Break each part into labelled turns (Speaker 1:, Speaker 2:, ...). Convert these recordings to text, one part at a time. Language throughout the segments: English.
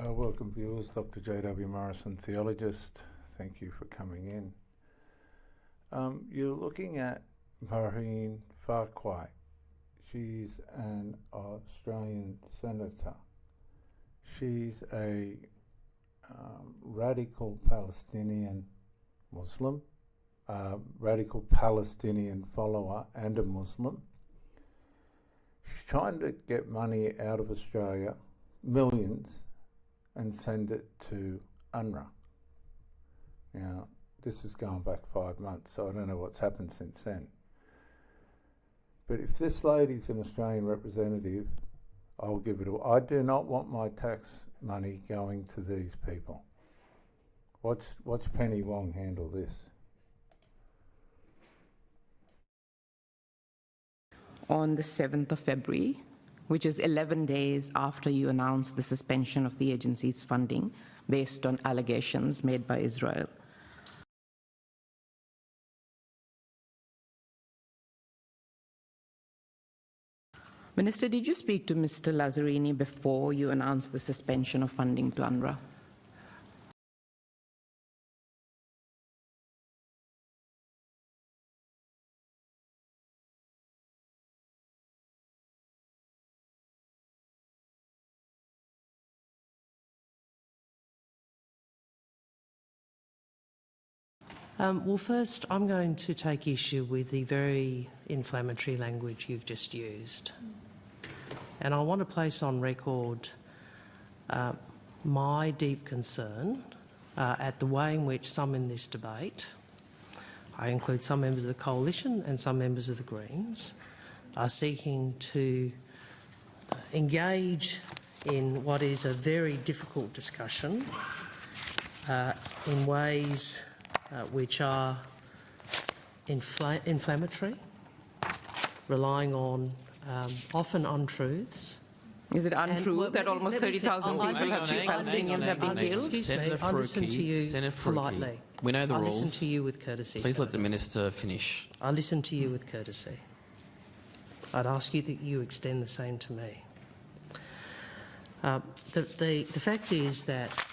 Speaker 1: Welcome viewers, Dr. J.W. Morrison, theologist. Thank you for coming in. You're looking at Marine Farquhar. She's an Australian senator. She's a radical Palestinian Muslim, radical Palestinian follower and a Muslim. She's trying to get money out of Australia, millions, and send it to Unrwa. Now, this has gone back 5 months, so I don't know what's happened since then. But if this lady's an Australian representative, I'll give it I do not want my tax money going to these people. Watch Penny Wong handle this.
Speaker 2: On the 7th of February, which is 11 days after you announced the suspension of the agency's funding based on allegations made by Israel. Minister, did you speak to Mr. Lazzarini before you announced the suspension of funding to Unrwa?
Speaker 3: Well, first, I'm going to take issue with the very inflammatory language you've just used. And I want to place on record my deep concern at the way in which some in this debate, I include some members of the Coalition and some members of the Greens, are seeking to engage in what is a very difficult discussion in ways which are inflammatory, relying on often untruths.
Speaker 2: Is it untrue that almost 30,000 people Palestinians have been killed?
Speaker 3: Excuse me, I listen to you politely.
Speaker 4: We know the rules.
Speaker 3: I listen to you with courtesy.
Speaker 4: Please let the Minister finish.
Speaker 3: I listen to you with courtesy. I'd ask you that you extend the same to me. The fact is that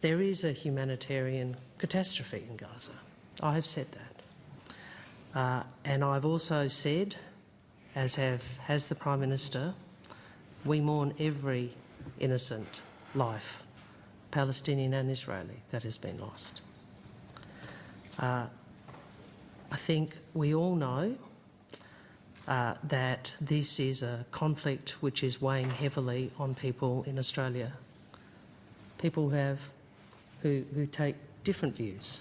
Speaker 3: there is a humanitarian catastrophe in Gaza. I have said that. And I've also said, as has the Prime Minister, we mourn every innocent life, Palestinian and Israeli, that has been lost. I think we all know that this is a conflict which is weighing heavily on people in Australia. People who take different views.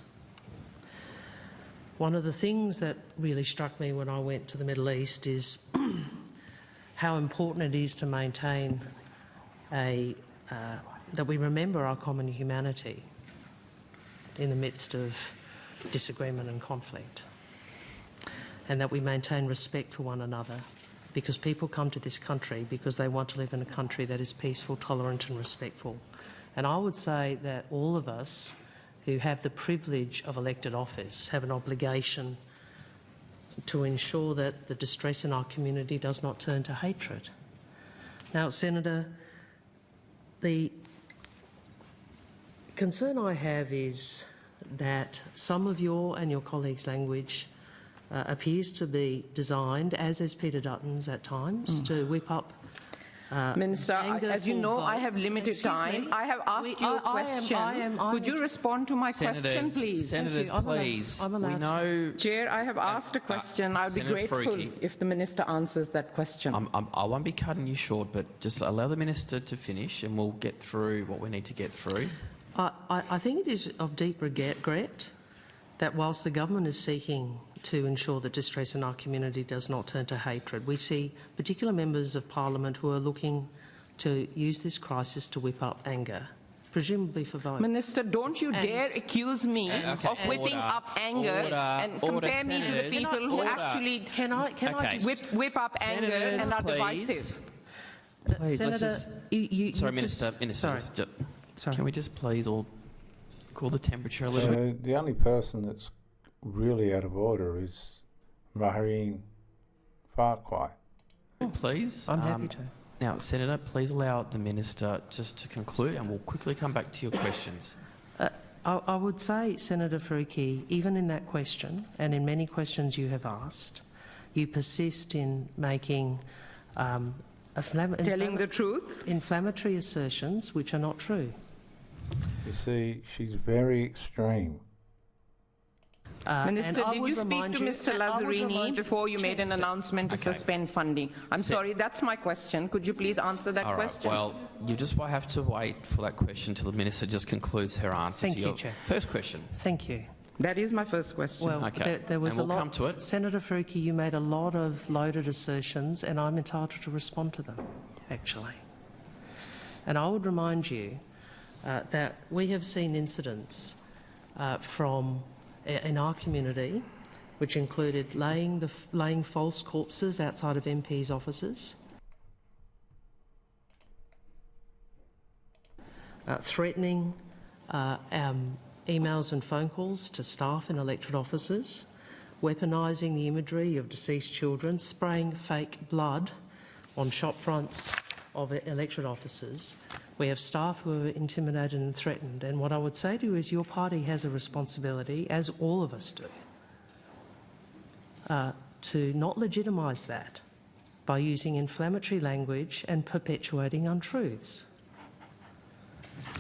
Speaker 3: One of the things that really struck me when I went to the Middle East is how important it is to maintain that we remember our common humanity in the midst of disagreement and conflict, and that we maintain respect for one another, because people come to this country because they want to live in a country that is peaceful, tolerant and respectful. And I would say that all of us who have the privilege of elected office have an obligation to ensure that the distress in our community does not turn to hatred. Now, Senator, the concern I have is that some of your and your colleagues' language appears to be designed, as is Peter Dutton's at times, to whip up
Speaker 2: Minister, as you know, I have limited time. I have asked you a question. Could you respond to my question, please?
Speaker 4: Senators, please.
Speaker 3: I'm allowed
Speaker 2: Chair, I have asked a question. I'll be grateful if the Minister answers that question.
Speaker 4: I won't be cutting you short, but just allow the Minister to finish and we'll get through what we need to get through.
Speaker 3: I think it is of deep regret that whilst the government is seeking to ensure that distress in our community does not turn to hatred, we see particular members of Parliament who are looking to use this crisis to whip up anger, presumably for votes.
Speaker 2: Minister, don't you dare accuse me of whipping up anger and compare me to the people who actually whip up anger and are divisive.
Speaker 4: Please,
Speaker 3: Senator,
Speaker 4: Sorry, Minister.
Speaker 3: Sorry.
Speaker 2: Sorry.
Speaker 4: Can we just please all cool the temperature a little bit?
Speaker 1: So the only person that's really out of order is Marine Farquhar.
Speaker 4: Please.
Speaker 3: I'm happy to.
Speaker 4: Now, Senator, please allow the Minister just to conclude and we'll quickly come back to your questions.
Speaker 3: I would say, Senator Faruqi, even in that question and in many questions you have asked, you persist in making
Speaker 2: Telling the truth?
Speaker 3: inflammatory assertions which are not true.
Speaker 1: You see, she's very extreme.
Speaker 2: Minister,
Speaker 3: and I
Speaker 2: did
Speaker 3: would
Speaker 2: you speak
Speaker 3: remind
Speaker 2: to
Speaker 3: you-
Speaker 2: Mr.
Speaker 3: and I would
Speaker 2: Lazzarini
Speaker 3: remind you-
Speaker 2: before you made an
Speaker 3: Yes.
Speaker 2: announcement to
Speaker 4: Okay.
Speaker 2: suspend funding? I'm sorry, that's my question. Could you please answer that
Speaker 4: All right,
Speaker 2: question?
Speaker 4: well, you just have to wait for that question till the Minister just concludes her answer
Speaker 3: Thank
Speaker 4: to
Speaker 3: you,
Speaker 4: your
Speaker 3: Chair.
Speaker 4: first question.
Speaker 3: Thank you.
Speaker 2: That is my first question.
Speaker 3: Well,
Speaker 4: Okay,
Speaker 3: there was
Speaker 4: and
Speaker 3: a
Speaker 4: we'll
Speaker 3: lot.
Speaker 4: come to it.
Speaker 3: Senator Faruqi, you made a lot of loaded assertions, and I'm entitled to respond to them, actually. And I would remind you that we have seen incidents in our community, which included laying false corpses outside of MPs' offices, threatening emails and phone calls to staff and electorate officers, weaponising the imagery of deceased children, spraying fake blood on shop fronts of electorate officers. We have staff who are intimidated and threatened. And what I would say to you is your party has a responsibility, as all of us do, to not legitimise that by using inflammatory language and perpetuating untruths.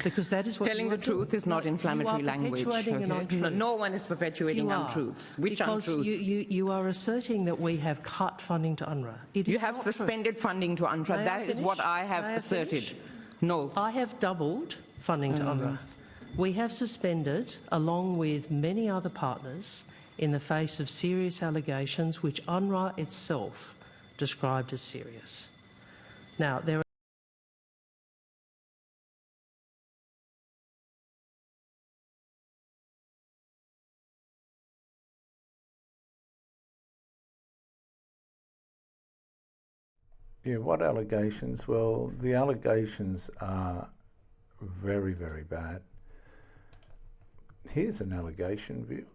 Speaker 3: Because that is what
Speaker 2: Telling
Speaker 3: you
Speaker 2: the
Speaker 3: are doing.
Speaker 2: truth is not
Speaker 3: No,
Speaker 2: inflammatory
Speaker 3: you are
Speaker 2: language.
Speaker 3: perpetuating an
Speaker 2: okay?
Speaker 3: untruth.
Speaker 2: No one is perpetuating
Speaker 3: You are.
Speaker 2: untruths. Which
Speaker 3: because
Speaker 2: untruth?
Speaker 3: you are asserting that we have cut funding to Unrwa. It
Speaker 2: You
Speaker 3: is
Speaker 2: have
Speaker 3: not true.
Speaker 2: suspended funding to UNRWA.
Speaker 3: May I
Speaker 2: That is what
Speaker 3: finish?
Speaker 2: I have
Speaker 3: May I
Speaker 2: asserted.
Speaker 3: finish?
Speaker 2: No.
Speaker 3: I have doubled funding to Unrwa. We have suspended, along with many other partners, in the face of serious allegations which Unrwa itself described as serious. Now, there are
Speaker 1: Yeah, what allegations? Well, the allegations are very, very bad. Here's an allegation, viewers.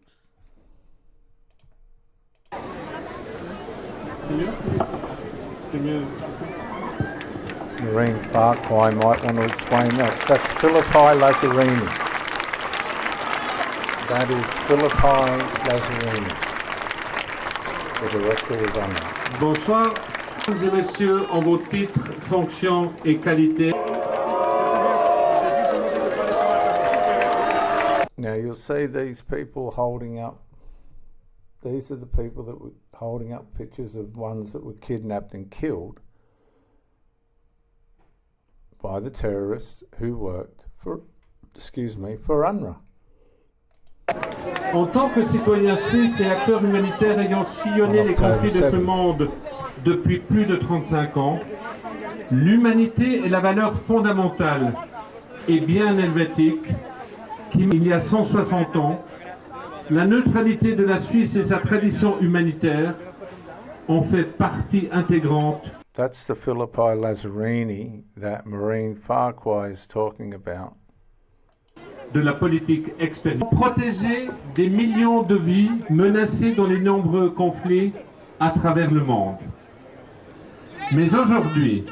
Speaker 1: Marine Farquhar might want to explain that. That's Philippi Lazzarini. That is Philippi Lazzarini, the director of Unrwa.
Speaker 5: Bonsoir, mesdames et messieurs, en vos titres, fonctions et qualités.
Speaker 1: Now you'll see these people holding up, these are the people that were holding up pictures of ones that were kidnapped and killed by the terrorists who worked for, for Unrwa.
Speaker 5: En tant que citoyen suisse et acteur humanitaire ayant sillonné les conflits de ce monde depuis plus de 35 ans, l'humanité est la valeur fondamentale et bien helvétique qu'il y a 160 ans, la neutralité de la Suisse et sa tradition humanitaire ont fait partie intégrante.
Speaker 1: That's the Philippi Lazzarini that Marine Farquhar is talking about.
Speaker 5: De la politique extérieure. Protéger des millions de vies menacées dans les nombreux conflits à travers le monde. Mais aujourd'hui,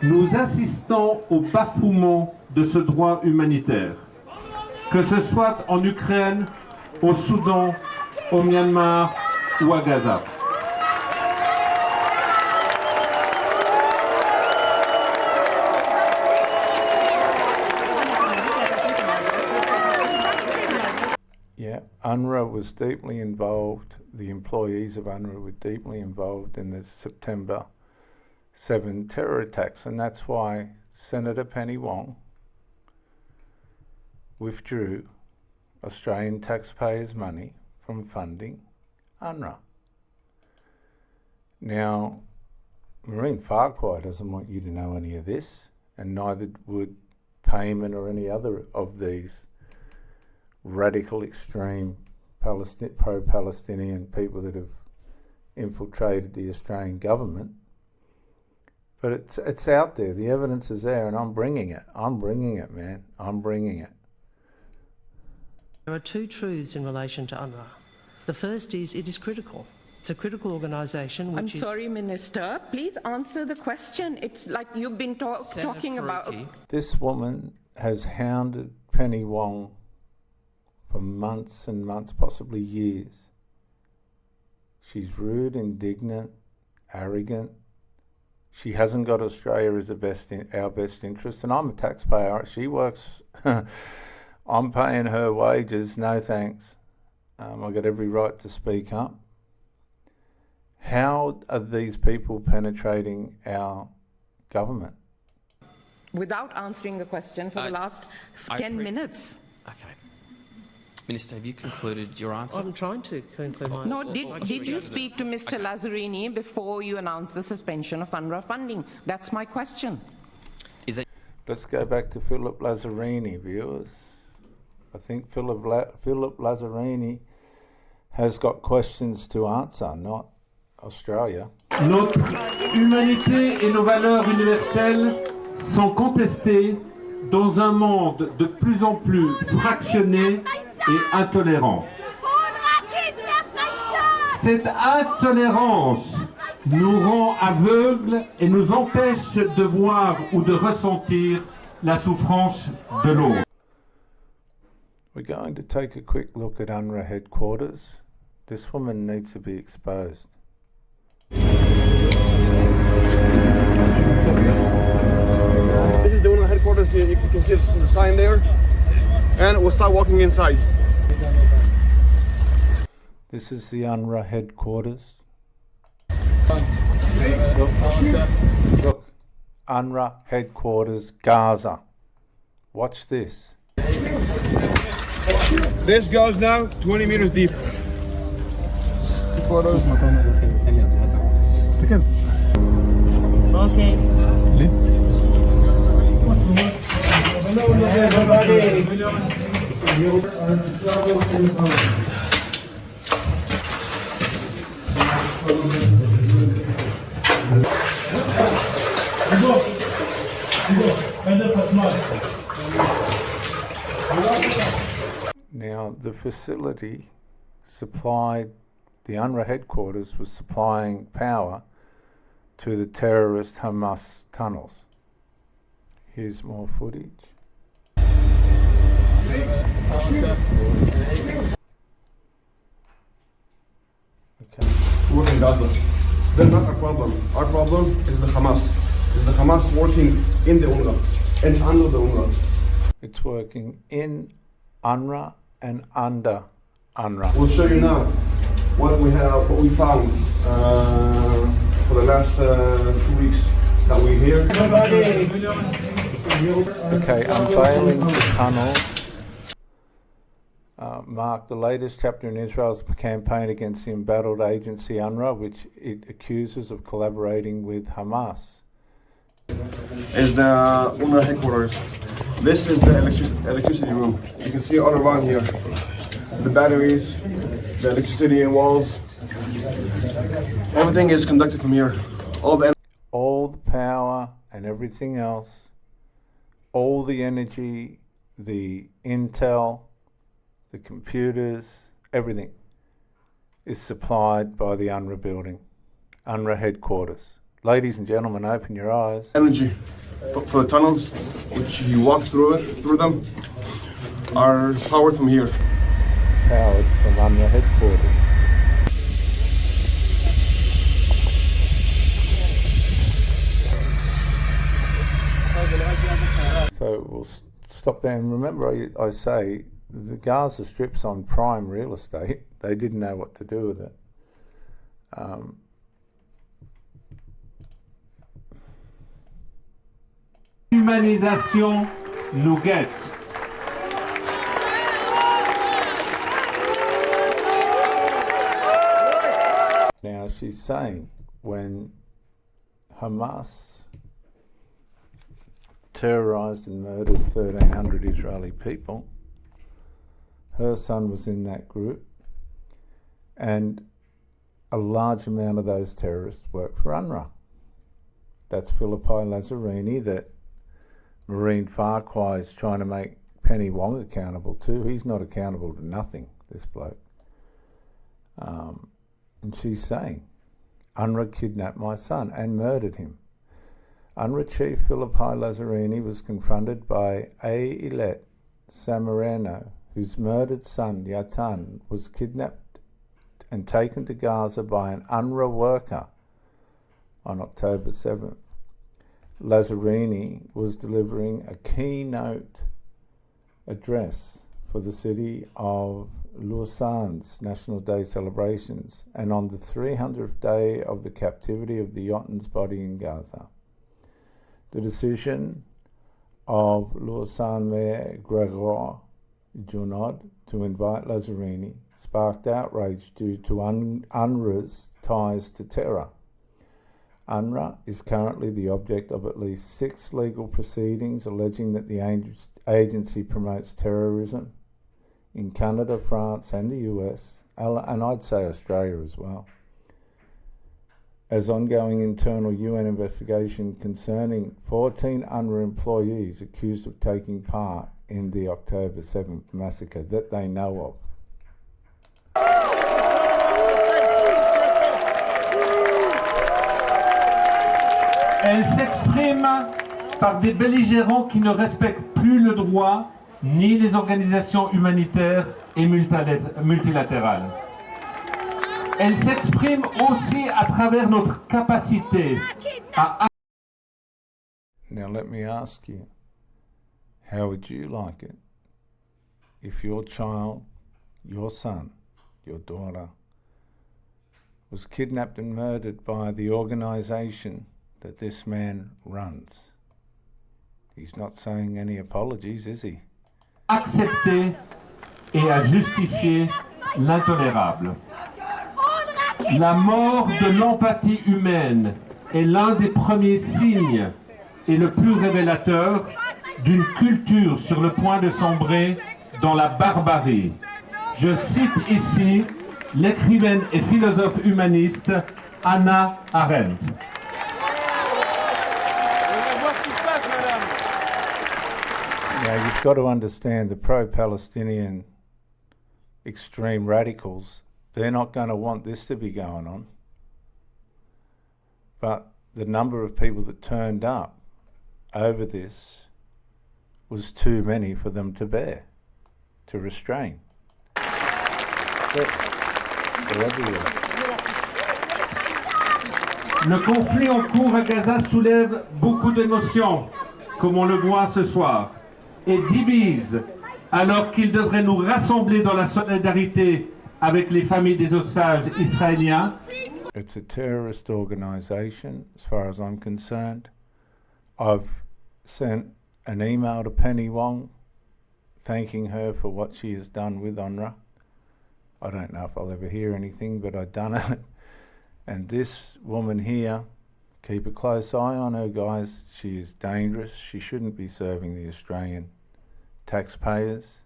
Speaker 5: nous assistons au bafouement de ce droit humanitaire, que ce soit en Ukraine, au Soudan, au Myanmar ou à Gaza.
Speaker 1: Yeah, Unrwa was deeply involved, the employees of Unrwa were deeply involved in the September 7 terror attacks, and that's why Senator Penny Wong withdrew Australian taxpayers' money from funding Unrwa. Now, Marine Farquhar doesn't want you to know any of this, and neither would Payman or any other of these radical, extreme pro-Palestinian people that have infiltrated the Australian government. But it's out there. The evidence is there, and I'm bringing it. I'm bringing it, man. I'm bringing it.
Speaker 3: There are two truths in relation to Unrwa. The first is it is critical. It's a critical organisation
Speaker 2: I'm sorry, Minister. Please answer the question. It's like you've been talking about.
Speaker 1: This woman has hounded Penny Wong for months and months, possibly years. She's rude, indignant, arrogant. She hasn't got Australia as our best interest, and I'm a taxpayer. She works. I'm paying her wages. No thanks. I've got every right to speak up. How are these people penetrating our government?
Speaker 2: Without answering the question for the last 10 minutes.
Speaker 4: Okay. Minister, have you concluded your answer?
Speaker 3: I'm trying to conclude my
Speaker 2: No,
Speaker 3: answer.
Speaker 2: did you speak to Mr. Lazzarini before you announced the suspension of Unrwa funding? That's my question.
Speaker 1: Let's go back to Philip Lazzarini, viewers. I think Philip Lazzarini has got questions to answer, not Australia.
Speaker 5: Notre humanité et nos valeurs universelles sont contestées dans un monde de plus en plus fractionné et intolérant. Cette intolérance nous rend aveugles et nous empêche de voir ou de ressentir la souffrance de l'autre.
Speaker 1: We're going to take a quick look at Unrwa headquarters. This woman needs to be exposed.
Speaker 6: This is the Unrwa headquarters. You can see the sign there. And we'll start walking inside.
Speaker 1: This is the Unrwa headquarters. Look, Unrwa headquarters, Gaza. Watch this.
Speaker 6: This goes now 20 meters deep.
Speaker 2: Okay.
Speaker 1: Now, the facility supplied, the Unrwa headquarters was supplying power to the terrorist Hamas tunnels. Here's more footage. Okay.
Speaker 6: We're in Gaza. They're not our problem. Our problem is the Hamas. Is the Hamas working in the Unrwa and under the Unrwa?
Speaker 1: It's working in Unrwa and under Unrwa.
Speaker 6: We'll show you now what we found for the last 2 weeks that we're here.
Speaker 1: Okay, unveiling the tunnels marked the latest chapter in Israel's campaign against the embattled agency Unrwa, which it accuses of collaborating with Hamas.
Speaker 6: Is the Unrwa headquarters. This is the electricity room. You can see all around here. The batteries, the electricity walls. Everything is conducted from here. All the
Speaker 1: power and everything else, all the energy, the intel, the computers, everything is supplied by the Unrwa building, Unrwa headquarters. Ladies and gentlemen, open your eyes.
Speaker 6: energy for the tunnels, which you walk through them, are powered from here.
Speaker 1: Powered from Unrwa headquarters. So we'll stop there, and remember I say the Gaza Strip's on prime real estate. They didn't know what to do with it.
Speaker 5: L'humanisation nous guette.
Speaker 1: Now she's saying when Hamas terrorised and murdered 1,300 Israeli people, her son was in that group, and a large amount of those terrorists work for Unrwa. That's Philippi Lazzarini that Maureen Farquhar is trying to make Penny Wong accountable to. He's not accountable to nothing, this bloke. And she's saying, Unrwa kidnapped my son and murdered him. Unrwa chief Philippi Lazzarini was confronted by Ailet Samarano, whose murdered son Yatan was kidnapped and taken to Gaza by an Unrwa worker on October 7th. Lazzarini was delivering a keynote address for the city of Lausanne's National Day celebrations and on the 300th day of the captivity of the Yotan's body in Gaza. The decision of Lausanne Mayor Grégoire Junod to invite Lazzarini sparked outrage due to UNRWA's ties to terror. UNRWA is currently the object of at least 6 legal proceedings alleging that the agency promotes terrorism in Canada, France and the US, and I'd say Australia as well, as ongoing internal UN investigation concerning 14 UNRWA employees accused of taking part in the October 7th massacre that they know of.
Speaker 5: Elle s'exprime par des belligérants qui ne respectent plus le droit ni les organisations humanitaires et multilatérales. Elle s'exprime aussi à travers notre capacité à...
Speaker 1: Now let me ask you, how would you like it if your child, your son, your daughter, was kidnapped and murdered by the organisation that this man runs? He's not saying any apologies, is he?
Speaker 5: accepter et à justifier l'intolérable. La mort de l'empathie humaine est l'un des premiers signes et le plus révélateur d'une culture sur le point de sombrer dans la barbarie. Je cite ici l'écrivaine et philosophe humaniste Hannah Arendt.
Speaker 1: Now, you've got to understand the pro-Palestinian extreme radicals, they're not going to want this to be going on. But the number of people that turned up over this was too many for them to bear, to restrain. They're everywhere.
Speaker 5: Le conflit en cours à Gaza soulève beaucoup d'émotions, comme on le voit ce soir, et divise, alors qu'il devrait nous rassembler dans la solidarité avec les familles des otages israéliens.
Speaker 1: It's a terrorist organisation, as far as I'm concerned. I've sent an email to Penny Wong thanking her for what she has done with Unrwa. I don't know if I'll ever hear anything, but I've done it. And this woman here, keep a close eye on her, guys. She is dangerous. She shouldn't be serving the Australian taxpayers.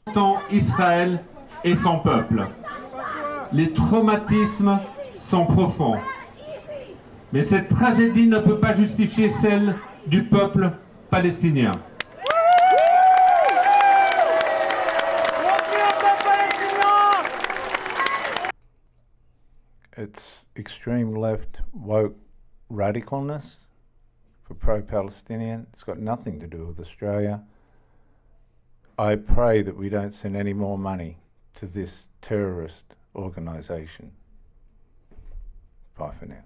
Speaker 5: Israël et son peuple. Les traumatismes sont profonds. Mais cette tragédie ne peut pas justifier celle du peuple palestinien.
Speaker 1: It's extreme left woke radicalness for pro-Palestinian. It's got nothing to do with Australia. I pray that we don't send any more money to this terrorist organisation. Bye for now.